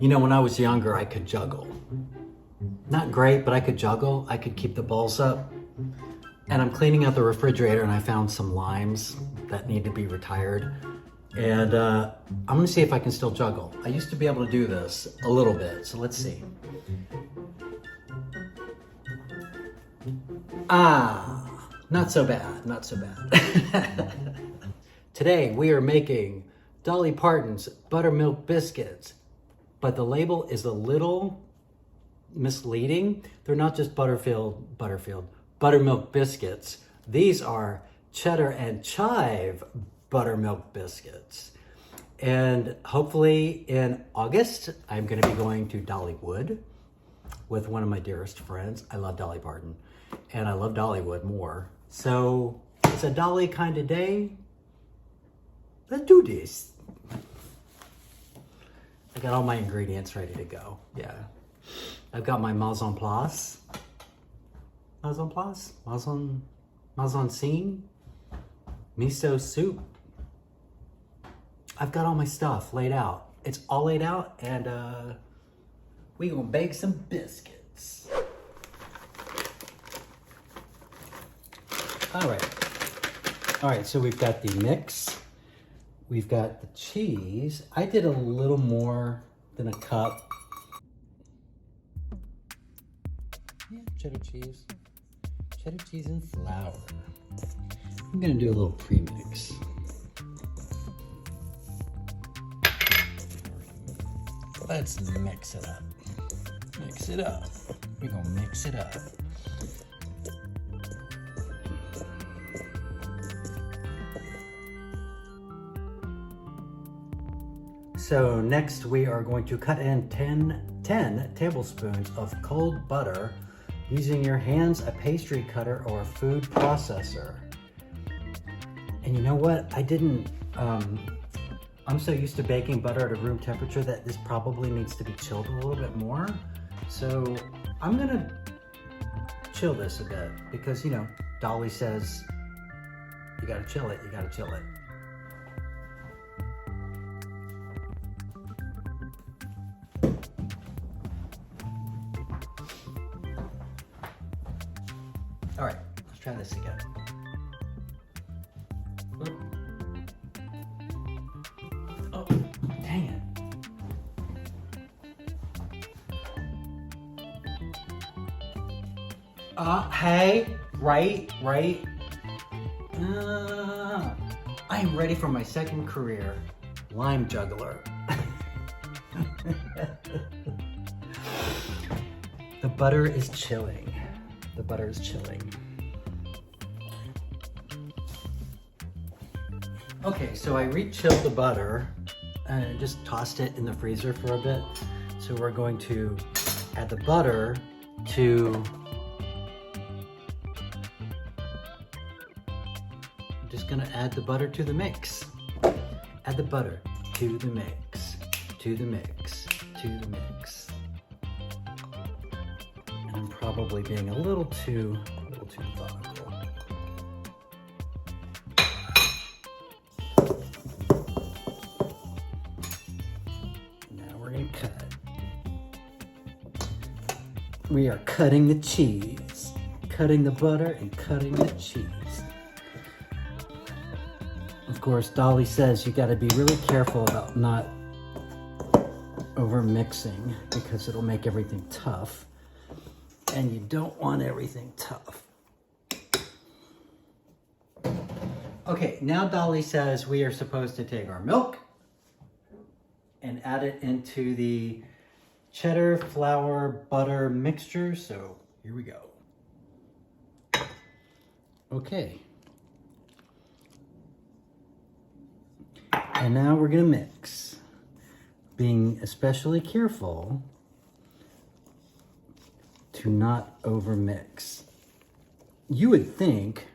You know, when I was younger, I could juggle. Not great, but I could juggle. I could keep the balls up. And I'm cleaning out the refrigerator and I found some limes that need to be retired. And I'm gonna see if I can still juggle. I used to be able to do this a little bit, so let's see. Ah, not so bad, not so bad. Today we are making Dolly Parton's buttermilk biscuits, but the label is a little misleading. They're not just buttermilk biscuits. These are cheddar and chive buttermilk biscuits. And hopefully in August, I'm gonna be going to Dollywood with one of my dearest friends. I love Dolly Parton and I love Dollywood more. So it's a Dolly kind of day. Let's do this. I got all my ingredients ready to go. Yeah. I've got my mise en place. Mise en place? Mise en scene? Miso soup. I've got all my stuff laid out. It's all laid out and we gonna bake some biscuits. All right, so we've got the mix. We've got the cheese. I did a little more than a cup. Yeah, cheddar cheese. Cheddar cheese and flour. I'm gonna do a little pre-mix. Let's mix it up. Mix it up. We're gonna mix it up. So next we are going to cut in 10 tablespoons of cold butter using your hands, a pastry cutter, or a food processor. And you know what? I'm so used to baking butter at a room temperature that this probably needs to be chilled a little bit more. So I'm gonna chill this a bit because, you know, Dolly says, you gotta chill it, you gotta chill it. All right, let's try this again. Oh, dang it. Hey, right. I am ready for my second career, lime juggler. The butter is chilling. The butter is chilling. Okay, so I re-chilled the butter and just tossed it in the freezer for a bit. So we're going to add the butter to, I'm just gonna add the butter to the mix. Add the butter to the mix, to the mix, to the mix. And I'm probably being a little too methodical. Cut. We are cutting the cheese, cutting the butter and cutting the cheese. Of course, Dolly says you got to be really careful about not over mixing because it'll make everything tough, and you don't want everything tough. Okay, now Dolly says we are supposed to take our milk and add it into the cheddar, flour, butter mixture. So here we go. Okay. And now we're gonna mix, being especially careful to not over mix. You would think,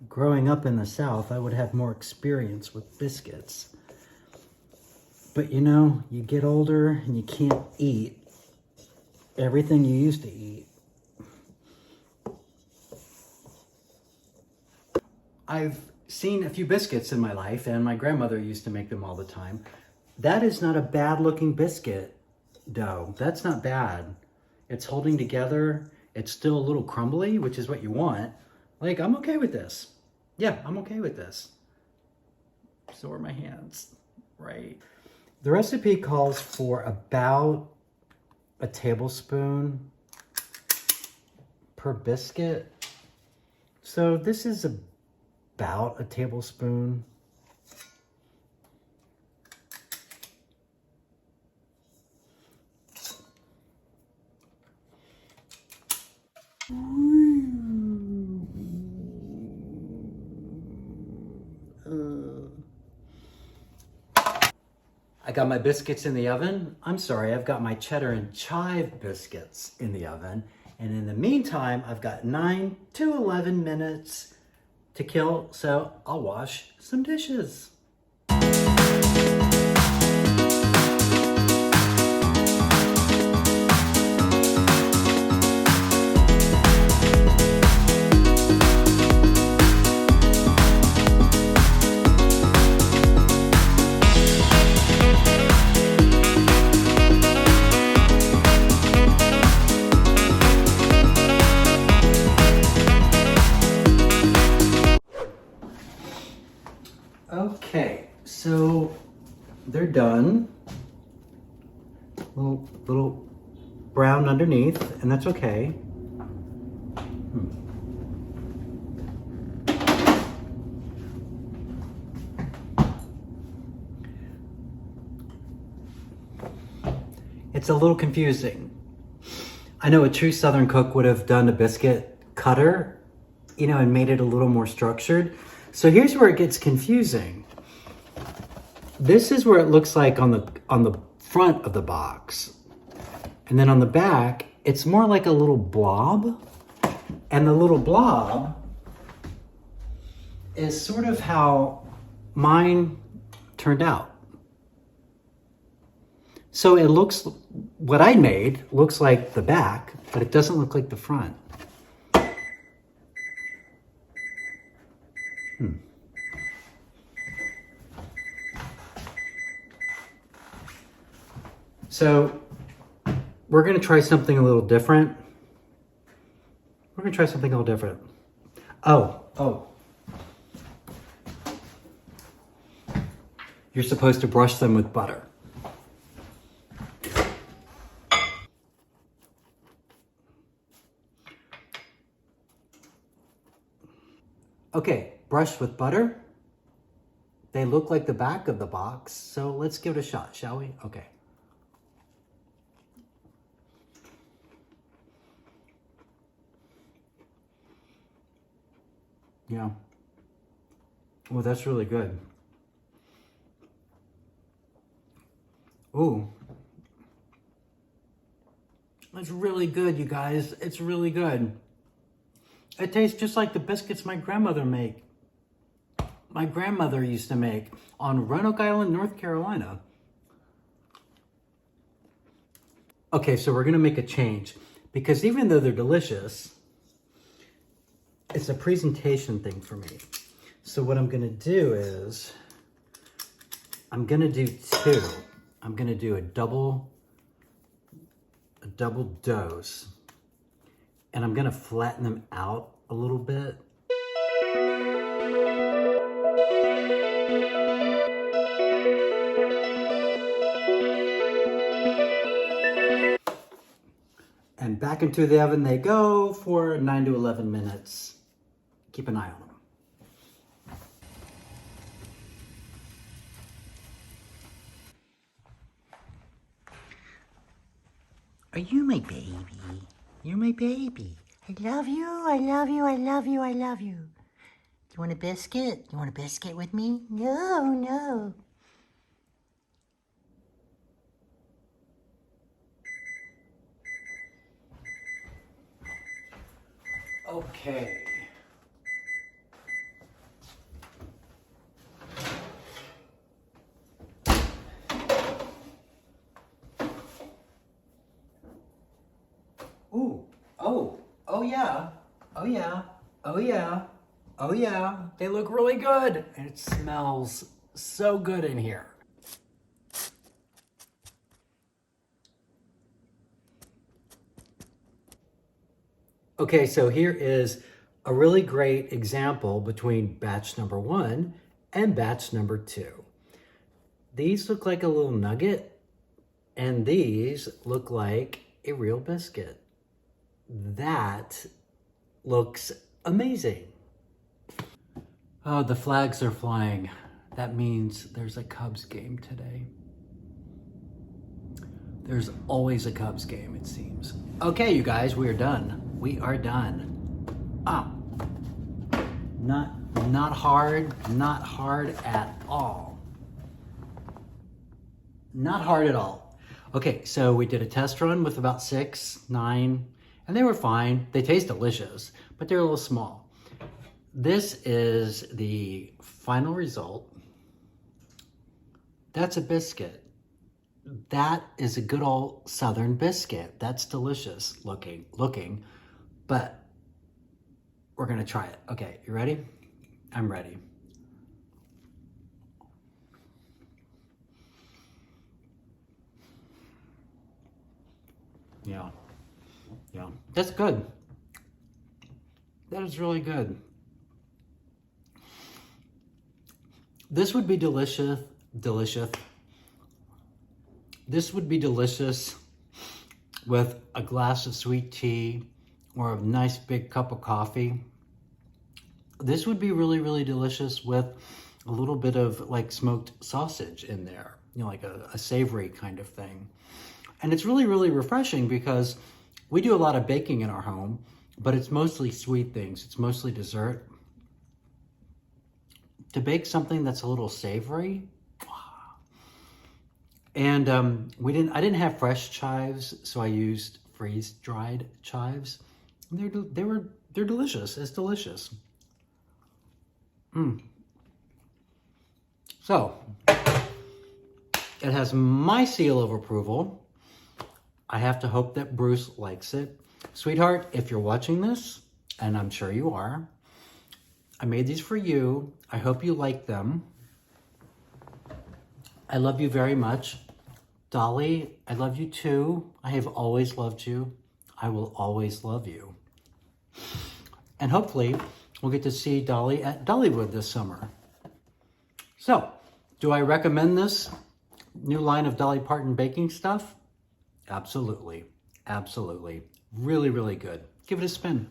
growing up in the South, I would have more experience with biscuits. But you know, you get older and you can't eat everything you used to eat. I've seen a few biscuits in my life and my grandmother used to make them all the time. That is not a bad looking biscuit dough. That's not bad. It's holding together. It's still a little crumbly, which is what you want. Like, I'm okay with this. Yeah, I'm okay with this. So are my hands, right? The recipe calls for about a tablespoon per biscuit. So this is about a tablespoon. I got my biscuits in the oven. I'm sorry, I've got my cheddar and chive biscuits in the oven. And in the meantime, I've got 9 to 11 minutes to kill, so I'll wash some dishes. Okay, so they're done. Little brown underneath, and that's okay. It's a little confusing. I know a true Southern cook would have done a biscuit cutter, you know, and made it a little more structured. So here's where it gets confusing. This is where it looks like on the front of the box. And then on the back, it's more like a little blob. And the little blob is sort of how mine turned out. So it looks, what I made looks like the back, but it doesn't look like the front. So we're gonna try something a little different. Oh. You're supposed to brush them with butter. Okay, brush with butter. They look like the back of the box, so let's give it a shot, shall we? Okay. Yeah. Oh, that's really good. Ooh. It's really good, you guys. It's really good. It tastes just like the biscuits my grandmother used to make on Roanoke Island, North Carolina. Okay, so we're gonna make a change because even though they're delicious, it's a presentation thing for me. So what I'm gonna do is, I'm gonna do two. I'm gonna do a double dose. And I'm gonna flatten them out a little bit. And back into the oven they go for 9 to 11 minutes. Keep an eye on them. Are you my baby? You're my baby. I love you, I love you, I love you, I love you. Do you want a biscuit? You want a biscuit with me? No. Okay. Ooh, oh yeah, oh yeah, oh yeah, oh yeah. They look really good. And it smells so good in here. Okay, so here is a really great example between batch number 1 and batch number 2. These look like a little nugget, and these look like a real biscuit. That looks amazing. Oh, the flags are flying. That means there's a Cubs game today. There's always a Cubs game, it seems. Okay, you guys, we are done. We are done. Not hard at all. Not hard at all. Okay, so we did a test run with about 6, 9, and they were fine. They taste delicious, but they're a little small. This is the final result. That's a biscuit. That is a good old Southern biscuit. That's delicious looking, but we're gonna try it. Okay, you ready? I'm ready. Yeah, that's good. That is really good. This would be delicious. This would be delicious with a glass of sweet tea or a nice big cup of coffee. This would be really, really delicious with a little bit of like smoked sausage in there, you know, like a savory kind of thing. And it's really, really refreshing because we do a lot of baking in our home, but it's mostly sweet things. It's mostly dessert. To bake something that's a little savory. And I didn't have fresh chives, so I used freeze-dried chives. And they're delicious. It's delicious. So it has my seal of approval. I have to hope that Bruce likes it. Sweetheart, if you're watching this, and I'm sure you are, I made these for you. I hope you like them. I love you very much. Dolly, I love you too. I have always loved you. I will always love you. And hopefully we'll get to see Dolly at Dollywood this summer. So, do I recommend this new line of Dolly Parton baking stuff? Absolutely. Absolutely. Really, really good. Give it a spin.